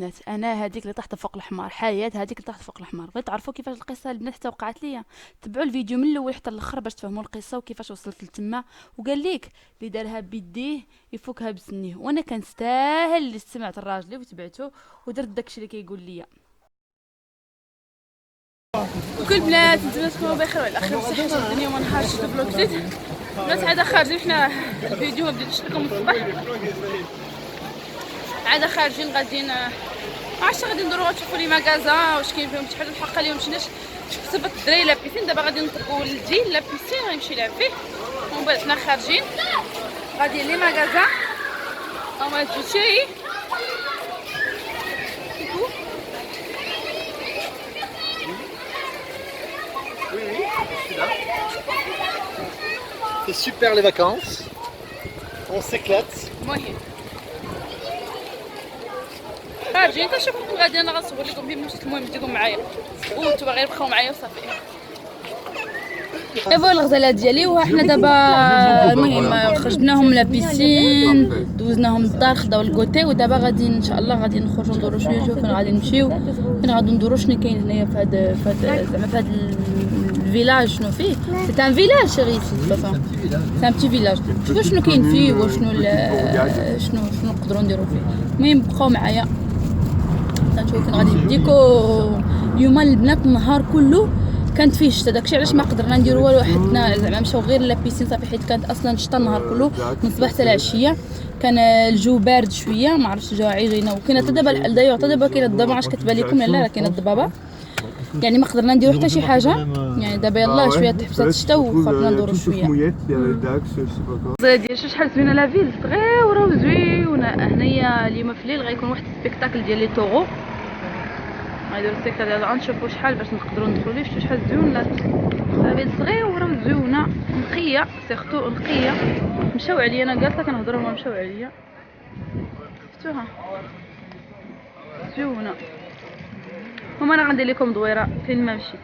البنات، انا هذيك اللي طاحت فوق الحمار، حياة هذيك اللي طاحت فوق الحمار. بغيت تعرفوا كيفاش القصه البنات حتى وقعت ليا؟ تبعوا الفيديو من الاول حتى الاخر باش تفهموا القصه وكيفاش وصلت لتما. وقال ليك اللي دارها بيديه يفكها بسنيه، وانا كنستاهل اللي سمعت الراجل وتبعته ودرت داكشي اللي كيقول ليا. وكل بنات نتمنى تكونوا بخير وعلى خير بصحه الدنيا وما نهارش في فلوق جديد. الناس عاده خارجين، حنا الفيديو ما بديتش لكم الصباح، عاده خارجين غاديين عرفتش غادي ندورو نشوفوا لي ماغازا واش كاين فيهم شي حاجه. الحق اليوم مشيناش صيفط الدراري لابيسين، دابا غادي نطلقوا ولدي لابيسين غيمشي يلعب فيه، ومن بعد حنا خارجين غاديين لي ماغازا. هما جوتشي C'est super les vacances, on s'éclate. المهم خارجين كنشوفكم غادي، انا غنصور لكم فين مشيت. المهم ديكم معايا وانتوا غير بقاو معايا وصافي. ايوا الغزاله ديالي، وحنا دابا المهم خرجناهم من لابيسين، دوزناهم للدار، خداو الكوتي، ودابا غادي ان شاء الله غادي نخرجوا ندورو شويه، نشوفوا فين غادي نمشيو، فين غادي ندورو، شنو كاين هنايا في هذا زعما في هذا الفيلاج. شنو فيه؟ سي ان فيلاج شيري، سي ان بتي فيلاج. شوفوا شنو كاين فيه وشنو شنو نقدروا نديرو فيه. المهم بقاو معايا نشوفوا فين غادي نديكو. اليوم البنات النهار كله كانت فيه الشتا، داكشي علاش ما قدرنا نديرو والو، حدنا زعما مشاو غير لابيسين صافي، حيت كانت اصلا الشتا النهار كله من الصباح حتى العشيه. كان الجو بارد شويه، ما عرفتش جا عيجينا، وكاينه حتى دابا دايوغ حتى دابا كاينه الضبابه، عرفتش كتبان لكم لا راه كاينه الضبابه. يعني ما قدرنا نديرو حتى شي حاجه، يعني دابا يلاه شويه تحبسات الشتا وخرجنا ندورو شويه. ديال شحال زوينه لا فيل، صغيره وزوينه. هنايا اليوم في الليل غيكون واحد السبيكتاكل ديال لي طوغو، غيديرو السيكتور ديال نشوفو شحال باش نقدروا ندخلوا ليه. شفتوا شحال زوينه لا فيل، صغيره وزوينه، نقيه سيرتو نقيه. مشاو عليا، انا جالسه كنهضر هما مشاو عليا. شفتوها زوينه. هما انا غندير لكم دويره فين ما مشيت.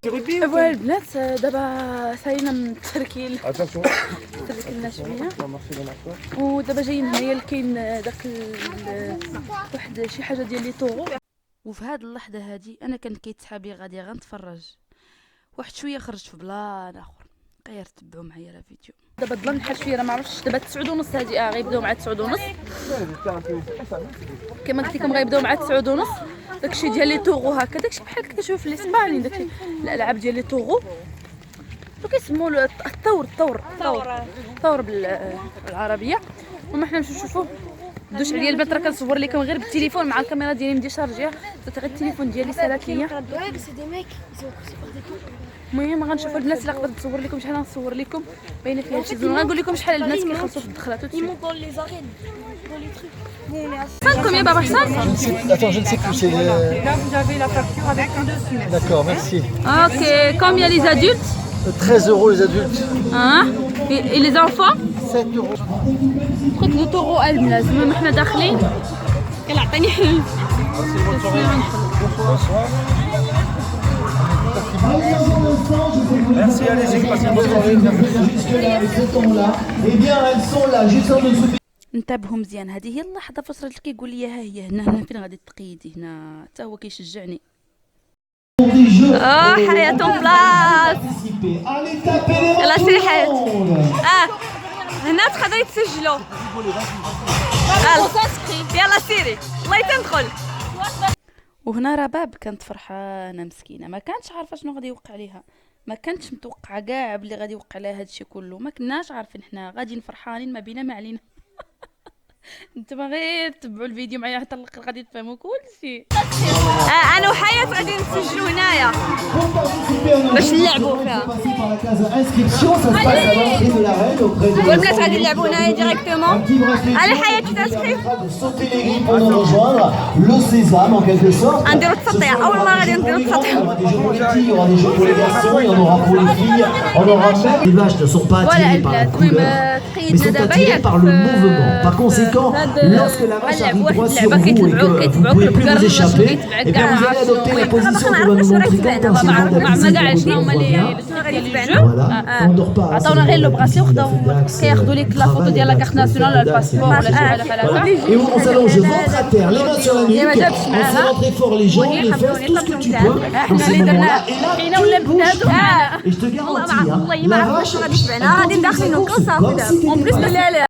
فوالا البنات دابا سالينا من التركيل تركلنا شويه ودابا جايين هنايا كاين داك واحد شي حاجه ديال لي طوغو. وفي هاد اللحظه هادي انا كان كيتسحابي غادي غنتفرج واحد شويه خرجت في بلان اخر. غير تبعوا معايا لا فيديو. دابا الظلام بحال شويه راه ما عرفتش دابا 9:30 هادي غيبداو مع 9:30 كما قلت لكم غيبداو مع 9:30. داكشي ديال لي طوغو هكا داكشي بحال كتشوف في الاسباني داكشي الالعاب ديال لي طوغو كيسموه الثور بالعربيه. وما حنا نمشيو نشوفوه. دوش عليا البنات راه كنصور لكم غير بالتليفون مع الكاميرا ديالي مديشارجيها غير التليفون ديالي سالات ليا. المهم غنشوفوا البنات الا قدرت نصور لكم شحال غنصور لكم باينه فيها شي زوين. غنقول لكم شحال البنات كيخلصوا في الدخلات. Combien Barbara ça? Attends, je ne sais plus. C'est. Là, vous avez la facture avec tout dessus. D'accord, merci. Ok, combien les adultes? 13 € les adultes. Hein? Et les enfants? 7 €. قلت له طوغو البنات المهم حنا داخلين يلا عطيني حلول. Merci, allez-y, passez une bonne soirée. Eh bien, elles sont là, juste en dessous. انتبهوا مزيان. هذه هي اللحظه فاش راجل كيقول لي ها هي هنا فين غادي تقيدي هنا حتى هو كيشجعني. حياتهم بلاص. يلا سيري حياتي. هنا تقدري تسجلوا. يلا سيري الله يتندخل. وهنا رباب كانت فرحانه مسكينه ما كانتش عارفه شنو غادي يوقع عليها. ما كانتش متوقعه كاع بلي غادي يوقع لها هادشي كله. ما كناش عارفين حنا غاديين فرحانين ما بينا ما علينا. انتما غير تبعوا الفيديو معايا حتى الاخر غادي تفهموا كلشي. انا وحياة غادي نسجلوا هنايا باش نلعبوا فيها. والبنات غادي نلعبوا هنايا ديريكتومون. على حياة تتسكري نديرو التسطيع. اول مره غادي نديرو التسطيع. Les vaches ne sont pas attirées par la couleur, mais sont attirées par le mouvement. Par conséquent, lorsque la vache arrive droit sur vous et que vous ne pouvez plus vous échapper, eh bien vous allez adopter la position qu'on va nous montrer quand on s'est Voilà, on dort pas. عطاونا غير لو براسي كياخذوا لك لا فوتو ديال لا كارت ناسيونال ولا الباسبور ولا شي حاجه بحال هكا. Et on s'allonge ventre à terre, les mains sur la nuque, on serre très fort les jambes, les fesses, tout ce que tu peux. Dans ces moments-là, et là, tu ne bouges pas. Et je te garantis, hein, la vache, elle continue sa course comme si t'étais pas.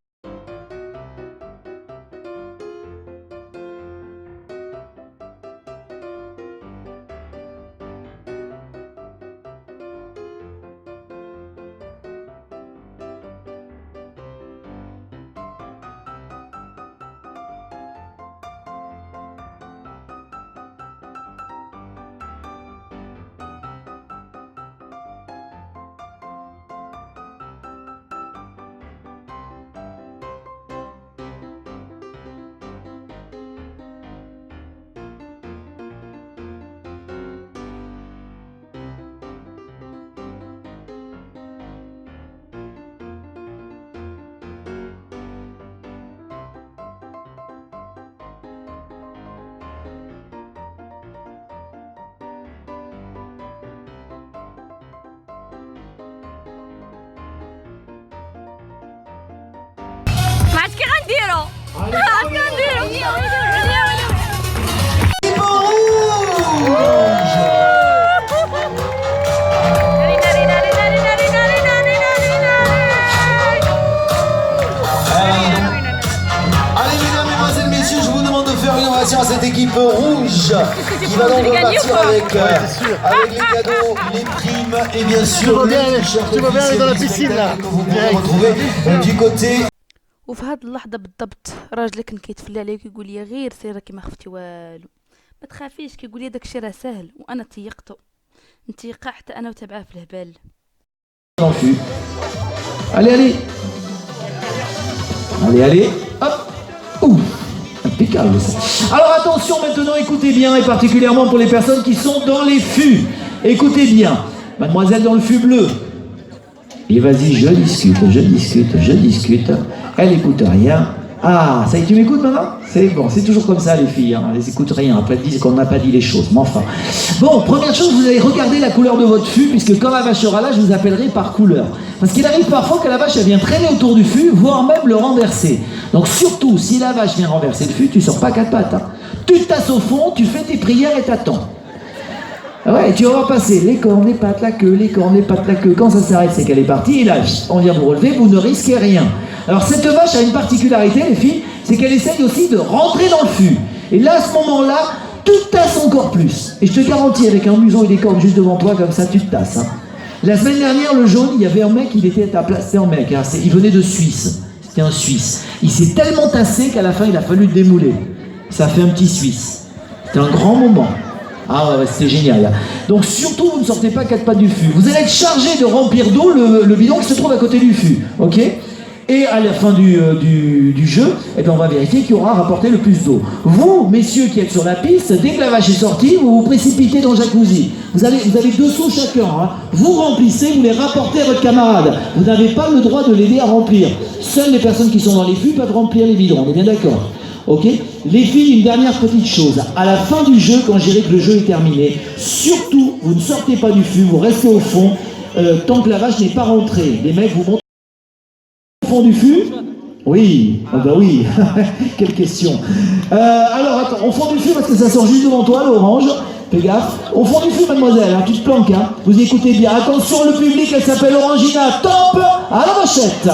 ما عرفت كي غنديرو. Allez mesdames, mesdemoiselles, messieurs, je vous demande de faire une ovation à cette équipe rouge qui va donc repartir avec les cadeaux, les primes et bien sûr Tu vas bien aller dans la piscine là. que vous pourrez retrouver du côté. وفي هاد اللحظه بالضبط راجل كان كيتفلى عليا كيقول لي غير سير راكي ما خفتي والو ما تخافيش. كيقول لي داكشي راه ساهل وانا تيقتو نتيقى حتى انا وتابعاه في الهبال. Allez, allez. Allez, allez. Hop. Ouh. Impeccable. Alors attention maintenant, écoutez bien, et particulièrement pour les personnes qui sont dans les fûts. Écoutez bien. Mademoiselle dans le fût bleu. Et vas-y, je discute. Elle écoute rien. Ah, ça y est, tu m'écoutes maintenant? C'est bon, c'est toujours comme ça les filles, hein. Elles écoutent rien, après elles disent qu'on n'a pas dit les choses, mais enfin. Bon, première chose, vous allez regarder la couleur de votre fût, puisque quand la vache sera là, je vous appellerai par couleur. Parce qu'il arrive parfois que la vache, elle vient traîner autour du fût, voire même le renverser. Donc surtout, si la vache vient renverser le fût, tu sors pas quatre pattes, hein. Tu te tasses au fond, tu fais tes prières et t'attends. Ouais, tu vas passer les cornes, les pattes, la queue, les cornes, les pattes, la queue. Quand ça s'arrête, c'est qu'elle est partie, et là, on vient vous relever, vous ne risquez rien. Alors cette vache a une particularité, les filles, c'est qu'elle essaye aussi de rentrer dans le fût. Et là, à ce moment-là, tu te tasses encore plus. Et je te garantis, avec un museau et des cornes juste devant toi, comme ça, tu te tasses, hein. La semaine dernière, le jaune, il y avait un mec, il était à ta place, c'était un mec, hein, il venait de Suisse. C'était un Suisse. Il s'est tellement tassé qu'à la fin, il a fallu le démouler. Ça a fait un petit Suisse. C'était un grand moment. Ah ouais, c'était génial. Donc surtout, vous ne sortez pas quatre pattes du fût. Vous allez être chargé de remplir d'eau le bidon qui se trouve à côté du fût. Ok? Et à la fin du jeu, eh bien, on va vérifier qui aura rapporté le plus d'eau. Vous, messieurs qui êtes sur la piste, dès que la vache est sortie, vous vous précipitez dans le jacuzzi. Vous avez 2 seaux chacun, hein. Vous remplissez, vous les rapportez à votre camarade. Vous n'avez pas le droit de l'aider à remplir. Seules les personnes qui sont dans les fûts peuvent remplir les bidons. On est bien d'accord? Ok? Les filles, une dernière petite chose. À la fin du jeu, quand je dirai que le jeu est terminé, surtout, vous ne sortez pas du fût, vous restez au fond, tant que la vache n'est pas rentrée. Les mecs vous montrent au fond du fût. Oui, ah bah oui, quelle question. Alors attends, au fond du fût, parce que ça sort juste devant toi, l'orange. Fais gaffe. Au fond du fût, mademoiselle, hein, tu te planques, hein. Vous écoutez bien. Attention, le public, elle s'appelle Orangina. Top à la vachette.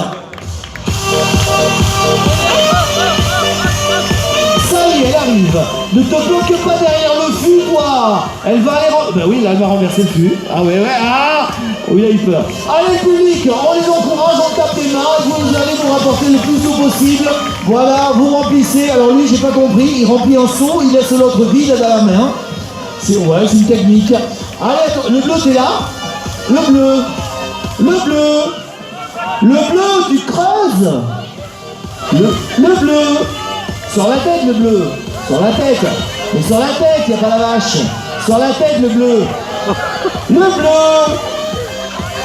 Ça y est, elle arrive. Ne te bloque pas derrière le fût, toi. Elle va aller... Ben oui, là, elle va renverser le fût. Ah ouais, ah oui, il a eu peur. Allez, public, on les encourage, on tape les mains. Vous allez vous rapporter le plus d'eau possible. Voilà, vous remplissez. Alors lui, j'ai pas compris. Il remplit un seau, il laisse l'autre vide dans la main. C'est une technique. Allez, attends, le bleu, t'es là? Le bleu. Le bleu. Le bleu, tu creuses. Le bleu. Sur la tête, le bleu. Sur la tête. Mais sur la tête, il n'y a pas la vache. Sur la tête, le bleu. Le bleu.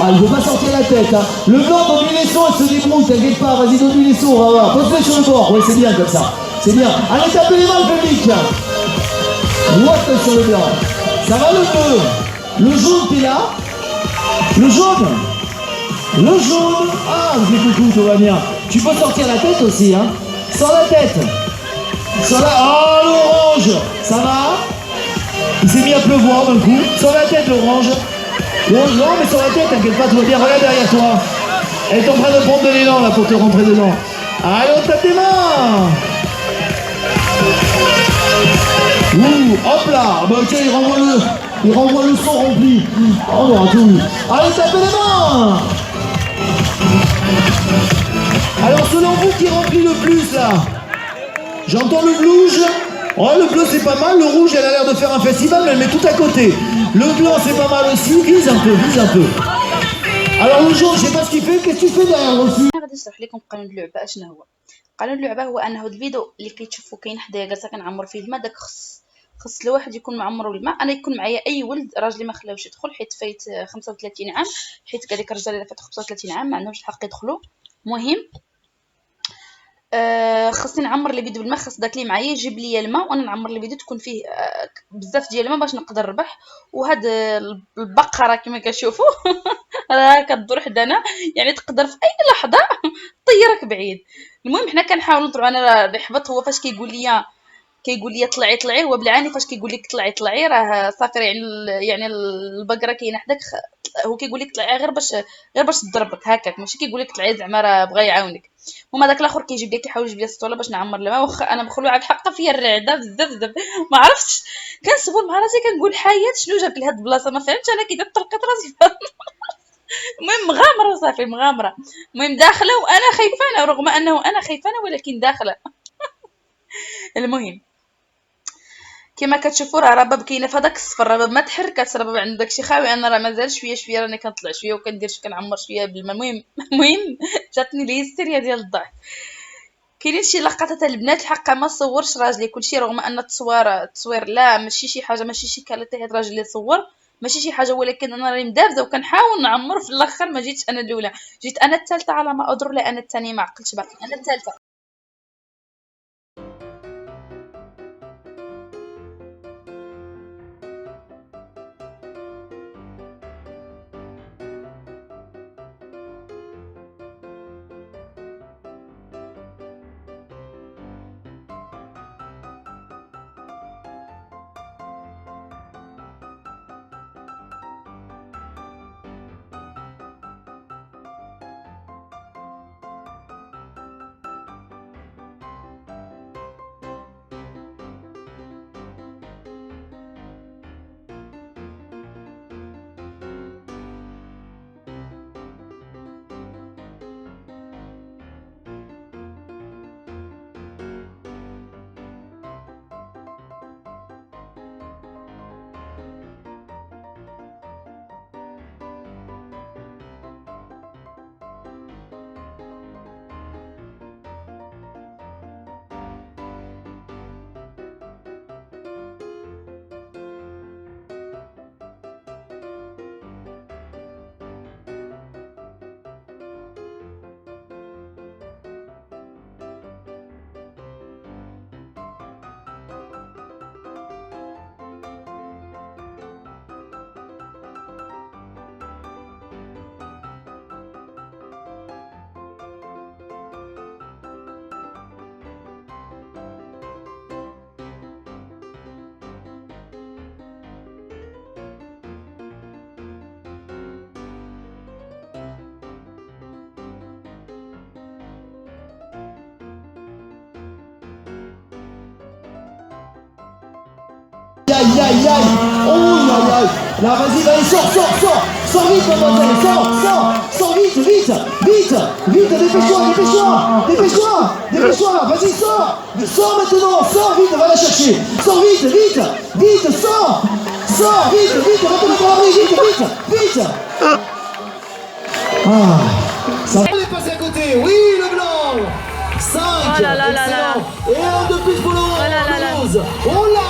Ah, il ne veut pas sortir la tête, hein. Le blanc, donne-lui les sauts, elle se débrouille, t'inquiète pas. Vas-y, donne-lui les sauts, on va voir. Pose-le sur le bord. Oui, c'est bien comme ça. C'est bien. Allez, tapez les mains, le public. What sur le blanc. Ça va, le bleu. Le jaune, t'es là? Le jaune. Le jaune. Ah, vous êtes coucou, tout va bien. Tu peux sortir la tête aussi, hein. Sur la tête. Sur la... Oh, l'orange. Ça va? Il s'est mis à pleuvoir d'un coup. Sur la tête, l'orange. L'orange, non, mais sur la tête, t'inquiète pas, tout va bien. Regarde derrière toi. Elle est en train de prendre de l'élan, là, pour te rentrer dedans. Allez, on tape tes mains. Ouh, hop là. Bah, tiens, il renvoie le son rempli. Oh, on aura tout vu. Allez, tapez les mains. Alors, selon vous, qui remplit le plus, là? J'entends le rouge. Oh, le bleu, c'est pas mal. Le rouge, elle a l'air de faire un festival, mais elle met tout à côté. Le blanc, c'est pas mal aussi. Vise un peu, vise un peu. Alors, le jaune, je sais pas ce qu'il fait. Qu'est-ce que tu fais derrière le fût? غادي نشرح لكم قانون اللعبه اشنا هو. قانون اللعبه هو انه الفيديو اللي كيتشوفوا كاين حدايا جالسه كنعمر فيه الماء، داك خص الواحد يكون معمر بالماء. انا يكون معايا اي ولد، راجلي ما خلاوش يدخل حيت فايت 35 عام، حيت قال لك الرجال اللي فات 35 عام ما عندهمش الحق يدخلوا. مهم خصني نعمر الفيديو بالماء. خص داك اللي معايا يجيب لي الماء وانا نعمر الفيديو تكون فيه بزاف ديال الماء باش نقدر نربح. وهاد البقره كما كتشوفوا راه كدور حدانا، يعني تقدر في اي لحظه طيرك بعيد. المهم حنا كنحاولوا نطلعوا. انا نحبط هو فاش كيقول لي طلعي، هو بالعاني فاش كيقول لك طلعي راه صافي، يعني البقره كاينه حداك. هو كيقول لك طلعي غير باش تضربك هكاك، ماشي كيقول لك طلعي زعما راه بغا يعاونك. المهم هذاك الاخر كيجيب لي كيحاول يجيب لي السطوله باش نعمر الماء. واخا انا مخلوعه الحق فيا الرعده بزاف ما عرفتش، كنصبر مع راسي كنقول حياه شنو جاب لهاد البلاصه، ما فهمتش انا كي درت طلقت راسي. المهم مغامره صافي مغامره. المهم داخله وانا خايفانه، رغم انه انا خايفانه ولكن داخله. المهم كما كتشوفوا راه رباب كاينه في هذاك الصفر، رباب ما تحركات، رباب عند داكشي خاوي. انا راه مازال شويه راني كنطلع شويه وكندير كنعمر شويه بالماء. المهم جاتني الهستيريا ديال الضعف. كاينين شي لقطات البنات الحق ما صورش راجلي كلشي، رغم ان التصوير لا ماشي شي حاجه، ماشي شي كاليتي هاد راجل اللي صور، ماشي شي حاجه، ولكن انا راني مدابزه وكنحاول نعمر. في الاخر ما جيتش انا الاولى، جيت انا الثالثه على ما اذر، لا انا الثانيه ما عقلتش باقي انا الثالثه. Oh là là. Là, vas-y, sors vite, mademoiselle, sors vite, dépêche-toi, vas-y, sors maintenant, sors vite, va la chercher, sors vite, sors vite, va te mettre à l'abri, vite. Ah, ça va. On est passé à côté, oui, le blanc. 5, excellent. Et un de plus pour le 11. Oh là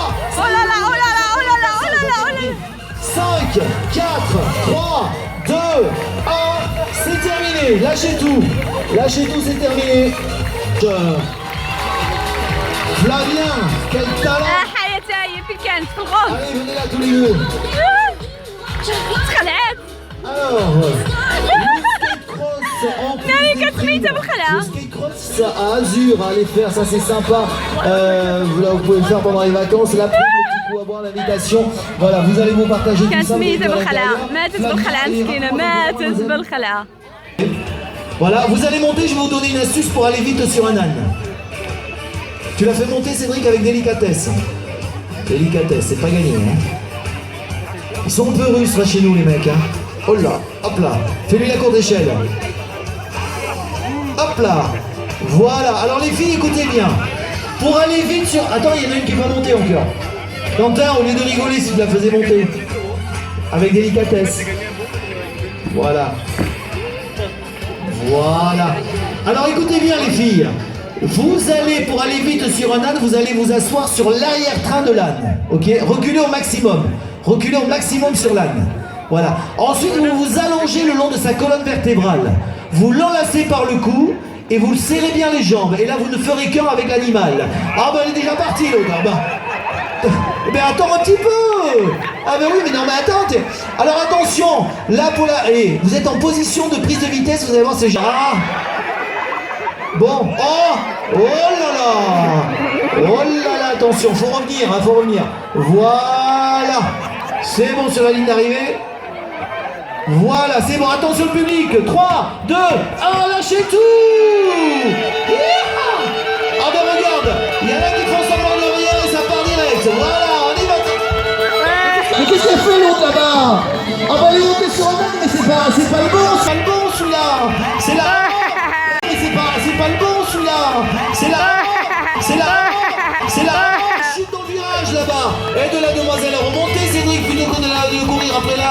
5, 4, 3, 2, 1, c'est terminé. Lâchez tout, c'est terminé. Flavien, quel talent. Allez, venez là tous les deux. Alors, le skate cross à Azur, allez faire, ça c'est sympa. Vous pouvez le faire pendant les vacances. La prime, le petit coup à boire, l'invitation. Voilà, vous allez vous partager tout ça. Voilà, vous allez monter, je vais vous donner une astuce pour aller vite sur un âne. Tu l'as fait monter, Cédric, avec délicatesse. C'est pas gagné, hein. Ils sont un peu russes là chez nous, les mecs, hein. Oh là, hop là, fais-lui la courte échelle. Hop là, voilà. Alors les filles, écoutez bien. Pour aller vite sur... Attends, il y en a une qui va monter encore. Quentin, au lieu de rigoler, si tu la faisais monter. Avec délicatesse. Voilà. Alors écoutez bien les filles. Vous allez, pour aller vite sur un âne, vous allez vous asseoir sur l'arrière-train de l'âne. Ok? Reculez au maximum sur l'âne. Voilà. Ensuite, vous vous allongez le long de sa colonne vertébrale. Vous l'enlacez par le cou et vous le serrez bien les jambes. Et là, vous ne ferez qu'un avec l'animal. Ah ben, elle est déjà partie, l'autre. Mais attends un petit peu. Ah ben oui, mais non, mais attends. Alors attention, là pour la... Et vous êtes en position de prise de vitesse, vous allez voir, c'est... Ah. Bon, oh là là, attention, faut revenir. Voilà. C'est bon sur la ligne d'arrivée. Voilà, c'est bon, attention le public. 3, 2, 1, lâchez tout. Ah ben regarde, il y en a qui font semblant de rien et ça part direct. Voilà, on y va. Mais qu'est-ce qu'elle fait l'autre là-bas? Ah bah elle est montée sur un âne, mais c'est pas le bon, celui-là. C'est là. Mais c'est pas le bon celui-là. C'est là. Chute dans le virage là-bas. Et de la demoiselle à remonter, Cédric, plutôt que de courir après la...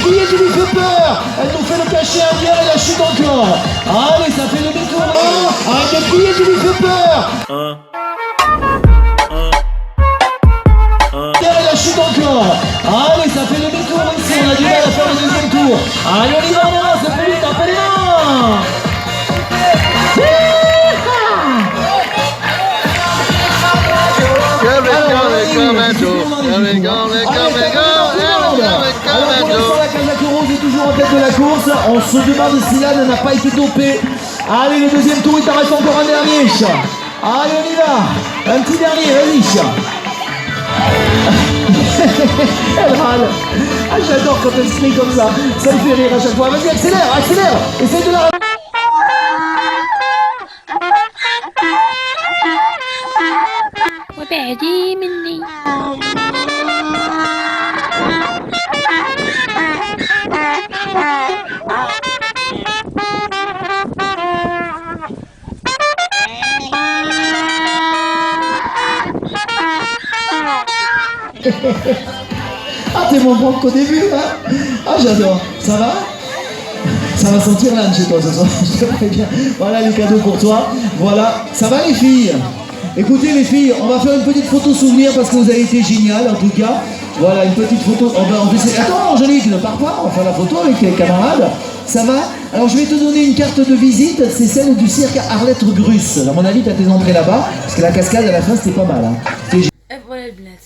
Qui est qui lui fait peur? Elle nous fait le cachet arrière et la chute encore. Allez, ça fait le détour. Arrête de crier, qui lui fait peur? Et la chute encore. Allez, ça fait le détour ici. On a du mal à faire le deuxième tour. Allez, on y va, c'est plus vite, tapez les mains. Toujours en tête de la course, on se demande si l'âne n'a pas été dopé. Allez, le deuxième tour, il t'en reste encore un dernier. Allez, on y va. Un petit dernier, vas-y. Elle râle. Ah, j'adore quand elle se met comme ça. Ça me fait rire à chaque fois. Vas-y, accélère. Essaye de la... وبعدي مني Ah, t'es moins bon qu'au début, hein? Ah, j'adore. Ça va? Ça va sentir l'âne chez toi ce soir, je te préviens. Voilà les cadeaux pour toi. Voilà, ça va les filles? Écoutez les filles, on va faire une petite photo souvenir parce que vous avez été génial en tout cas. Voilà, une petite photo. Attends Angélique, ne pars pas, on va faire la photo avec les camarades. Ça va? Alors je vais te donner une carte de visite, c'est celle du cirque Arlette Gruss. À mon avis, tu as tes entrées là-bas, parce que la cascade à la fin c'était pas mal. Hein. voilà البنات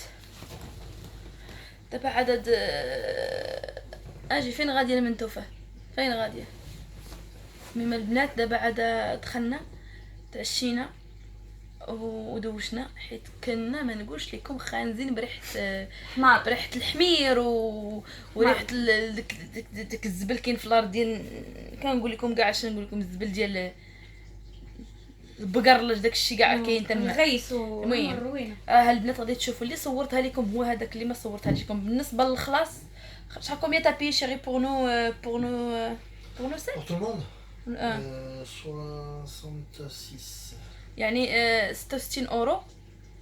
دابا عدد اجي فين غاديه المنتوفه فين غاديه مما البنات دابا عاد دخلنا تعشينا ودوشنا حيت كنا ما نقولش لكم خانزين بريحه الحمير وريحه ديك الزبل كاين في الارض ديال كنقول لكم كاع اش نقول لكم الزبل ديال البقرلج داك الشيء كاع كاين تما غيس المهم وروينه. هالبنات غادي تشوفوا اللي صورتها لكم هو هذاك اللي ما صورتها لكم. بالنسبه للخلاص شحال كومبيان تابي شيري بور نو بور نو بور نو سي Pour tout le monde 66. يعني 66 اورو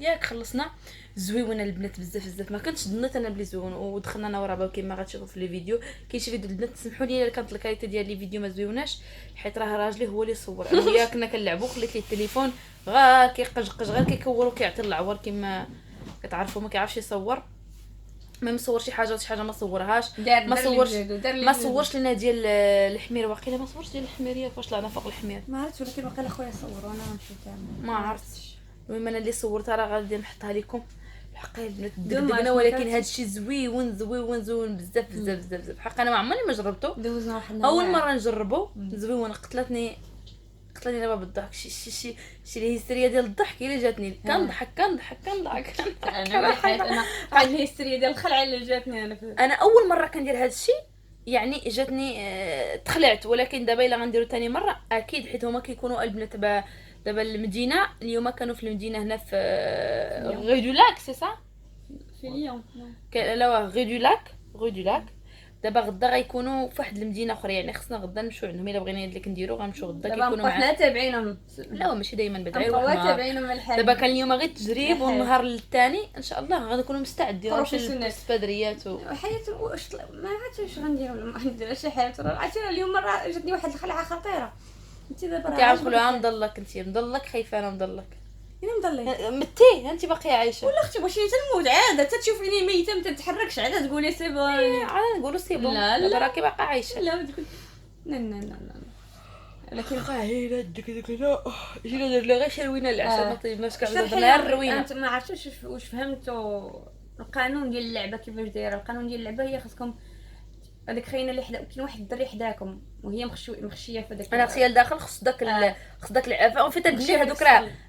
ياك خلصنا. زويونه البنات بزاف بزاف، ما كنتش ظنيت انا بلي زويون، ودخلنا انا وراه كيما غتشوفوا في لي فيديو. كاين شي فيديو البنات تسمحوا لي الا كانت الكاليتي ديال لي فيديو ما زويوناش، حيت راه راجلي هو اللي صور. انا وياه كنا كنلعبوا، خليت ليه التليفون غير كيقجقج غير كيكور وكيعطي العور كيما كتعرفوا، ما كيعرفش يصور. ما مصور شي حاجه وشي حاجه ما صورهاش، ما صورش لنا ديال الحمير. واقيلا ما صورش ديال الحمير ياك، واش طلعنا فوق الحمير ما عرفتش، ولكن واقيلا خويا صور وانا غنمشي تاعنا ما عرفتش. المهم انا اللي صورتها راه غادي نحطها لكم. الحق البنات دقدقنا، ولكن هذا الشيء زويون زويون زويون بزاف بزاف بزاف بزاف. حق انا ما عمرني ما جربته، دوزنا واحد اول مره نجربه. زويون قتلتني دابا بالضحك. شي الهستيريا ديال الضحك هي اللي جاتني، كنضحك انا حيت انا هاد الهستيريا ديال الخلعه اللي جاتني انا اول مره كندير هذا الشيء يعني جاتني تخلعت. ولكن دابا الا غنديرو ثاني مره اكيد، حيت هما كيكونوا البنات دابا المدينه اليوم كانوا في المدينه هنا في غي دو لاك سي سا في ليون. لا غي دو لاك. دابا غدا غيكونوا في واحد المدينه اخرى، يعني خصنا غدا نمشيو عندهم. الا بغينا اللي كنديرو غنمشيو غدا كيكونوا معنا. حنا تابعينهم، لا ماشي دايما بدعي نبقاو تابعينهم الحال. دابا كان اليوم غير التجريب، والنهار الثاني ان شاء الله غادي نكونوا مستعدين نمشيو للبدريات حيت واش ما عرفتش واش غندير ولا ما ندير شي حاجه. عرفتي اليوم مره جاتني واحد الخلعه خطيره. انت دابا راه كيعرفوا مضلك، انت مضلك خايفه انا مضلك. انا مضلي متي انت باقيه عايشه ولا اختي واش تنموت عاده تشوفيني ميته ما تتحركش عاد تقولي سي بون. عاد نقولوا سي بون، لا راكي باقا عايشه. لا تقول لا لكن هي ديك لا جينا ندير لها غير شروينه العشاء ما طيبناش كاع غير الروينه. انت ما عرفتش واش فهمتوا القانون ديال اللعبه كيفاش دايره. القانون ديال اللعبه هي خاصكم هذيك خاينه اللي حدا كاين واحد الدري حداكم وهي مخشيه في داك. انا خصيا لداخل خص داك العفا في تدبير.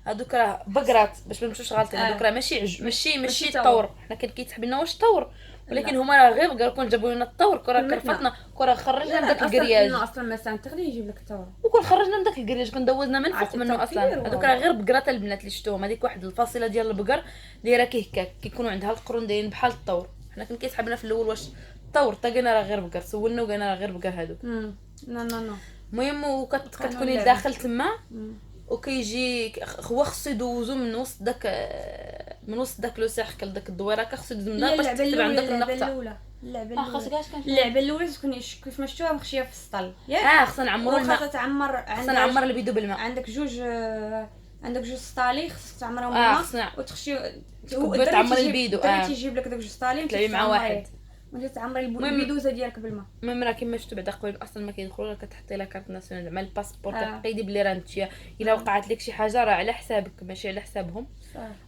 هذوك راه بقرات باش ما نمشوش غالطين. هذوك راه ماشي الطور. حنا كان كيتحب لنا واش الطور، ولكن هما راه غير بقرا. كون جابوا لنا الطور كره كرفتنا كره خرجنا من داك الكرياج. اصلا ما تقدر يجيب لك الطور، وكون خرجنا من داك الكرياج كون دوزنا من فوق منه اصلا. هذوك راه غير بقرات البنات اللي شفتوهم. هذيك واحد الفاصله ديال البقر اللي راه هكاك كيكونوا عندها القرون دايرين بحال الطور. حنا كان كيسحبنا في الاول واش الطور، طاقنا راه غير بقر. سولنا وقالنا راه غير بقر هذوك. نو المهم وكتكوني داخل تما وكيجي هو خصو يدوزو من وسط داك لو سيركل داك الدويره خصو يدوز من باش تكتب عندك النقطه. اللعبه الاولى تكون كيف ما شفتوها مخشيه في السطل ياك. خصنا نعمروا الماء، خصنا نعمر البيدو بالماء. عندك جوج سطالي خصك تعمرهم بالماء وتخشي تعمر البيدو. تيجيب لك داك جوج سطالي تلعبي مع واحد وانت تعمري البيدوزه ديالك بالماء. المهم راه كيما شفتوا بعدا قبل اصلا ما كيدخلوا لك كتحطي لها كارت ناسيونال زعما الباسبور. كتقيدي بلي راه انت الا وقعت لك شي حاجه راه على حسابك ماشي على حسابهم.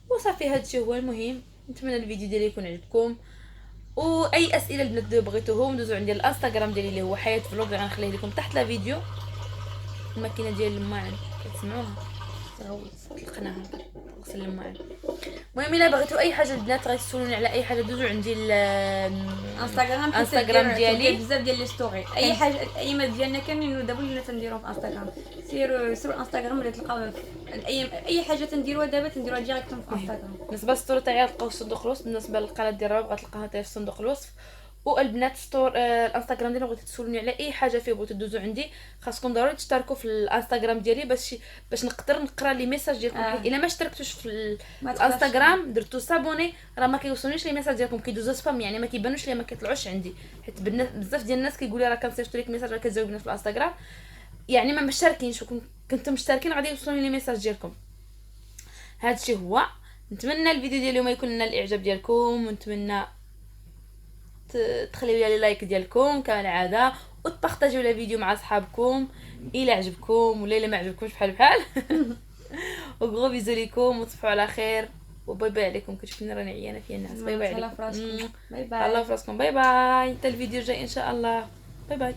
وصافي هادشي هو. المهم نتمنى الفيديو ديالي يكون عجبكم، واي اسئله البنات بغيتوهم دوزوا عندي الانستغرام ديالي اللي هو حياه فلوق اللي غنخليه لكم تحت لا فيديو. الماكينه ديال الماعن كتسمعوها طلقناها غسل الماعن. المهم الا بغيتوا اي حاجه البنات غتسولوني على اي حاجه دوزوا عندي الانستغرام ديالي بزاف ديال لي ستوري. اي حاجه اي ما ديالنا كاملين دابا ولينا تنديروها في انستغرام. سيروا الانستغرام اللي تلقاو اي حاجه تنديروها دابا تنديروها ديريكتوم في انستغرام. بالنسبه للستوري تاعي تلقاو في صندوق الوصف. بالنسبه للقناه ديال راه غتلقاوها حتى في صندوق الوصف. والبنات الانستغرام ديالي بغيتو تسولوني على اي حاجه فيه بغيتو دوزو عندي خاصكم ضروري تشتركوا في الانستغرام ديالي باش نقدر نقرا لي ميساج ديالكم. الا ما اشتركتوش في الانستغرام درتو سابوني راه ما كيوصلونيش لي ميساج ديالكم، كيدوزو سبام يعني ما كيبانوش لي ما كيطلعوش عندي. حيت بزاف ديال الناس كيقولوا لي راه كنصيفط لك ميساج راه كتجاوبنا في الانستغرام يعني ما مشتركينش. كنتم مشتركين غادي يوصلوني لي ميساج ديالكم. هادشي هو. نتمنى الفيديو ديال اليوم يكون نال الاعجاب ديالكم، ونتمنى تخليو لي لايك ديالكم كالعاده وتبارطاجيو الفيديو مع اصحابكم الى عجبكم ولا الا ما عجبكمش بحال وغرو بيزو ليكم وتصبحوا على خير وباي باي عليكم. كتشوفوني راني عيانه فيا الناس. باي باي عليكم. الله في راسكم. باي باي. الله في راسكم. باي باي. حتى الفيديو الجاي ان شاء الله. باي باي.